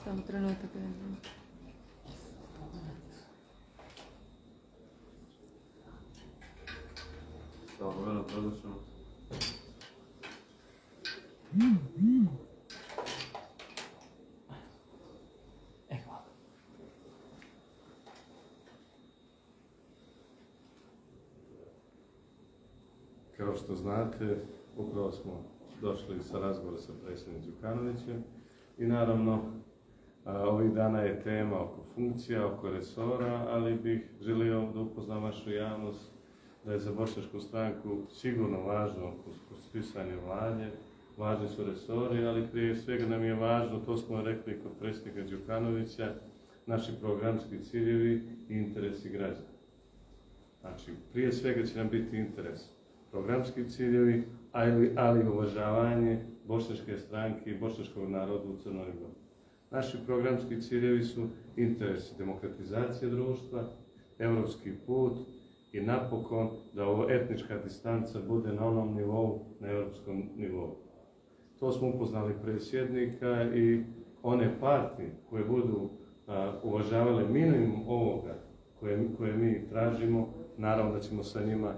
Samo trenutak. Dobro, odlično. Kao što znate, upravo smo došli sa razgovora sa predsjednikom Đukanovićem i naravno ovih dana je tema oko funkcija, oko resora, ali bih želio da upoznam vašu javnost da je za Bošnjačku stranku sigurno važno konstituisanje vlade, važni su resori, ali prije svega nam je važno, to smo rekli kod predsjednika Đukanovića, naši programski ciljevi i interesi građana. Znači, prije svega će nam biti interes programski ciljevi, ali i uvažavanje bošnjačke stranke i bošnjačkog naroda u Crnoj Gori. Naši programski ciljevi su interesi demokratizacije društva, evropski put i napokon da ovo etnička distanca bude na onom nivou, na evropskom nivou. To smo upoznali predsjednika i one partije koje budu uvažavale minimum ovoga koje mi tražimo, naravno da ćemo sa njima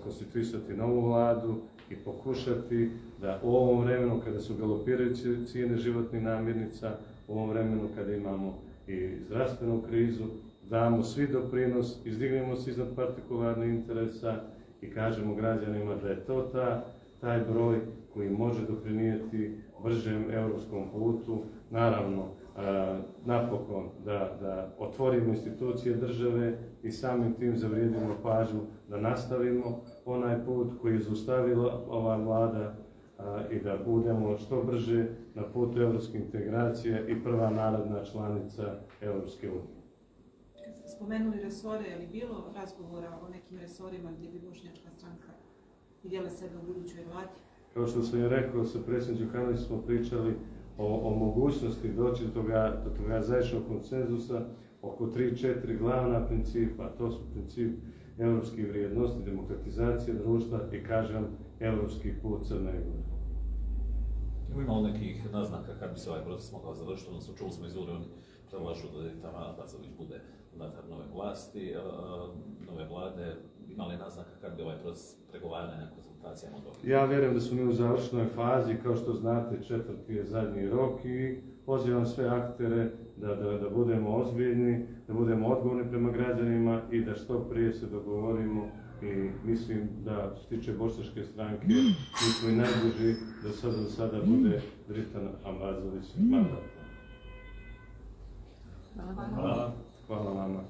konstituisati novu vladu i pokušati da u ovom vremenu kada su galopirajuće cijene životnih namirnica, u ovom vremenu kada imamo i zdravstvenu krizu, damo svi doprinos, izdignemo se iznad partikularnih interesa i kažemo građanima da je to taj broj koji može doprinijeti bržem europskom putu, naravno napokon da otvorimo institucije države i samim tim zavrijedimo pažnju da nastavimo onaj put koji je zaustavila ova vlada i da budemo što brže na putu evropske integracije i prva narodna članica Evropske unije. Kad ste spomenuli resore, je li bilo razgovora o nekim resorima gdje bi Bošnjačka stranka vidjela sebe u budućoj vladi? Kao što sam je rekao, sa predsjednikom Đukanovićem smo pričali o mogućnosti doći do toga zajedničkog konsenzusa oko 3-4 glavna principa. To su princip evropskih vrijednosti, demokratizacije društva i, kažem, evropski put Crne Gore. Imamo nekih naznaka kad bi se ovaj proces mogao završiti, odnosno čuli smo iz Uri, oni predlažu da Tamara Pazović bude unutar nove vlasti, nove vlade. Ima li naznaka kad bi ovaj proces pregovaranja na konzultacijama dobili? Ja vjerujem da smo mi u završnoj fazi, kao što znate, 4. je zadnji rok i pozivam sve aktere da budemo ozbiljni, da budemo odgovorni prema građanima i da što prije se dogovorimo i mislim da što se tiče Bošnjačke stranke mi smo i najbliži da sada bude Dritan Ambazović mandat. Hvala vama.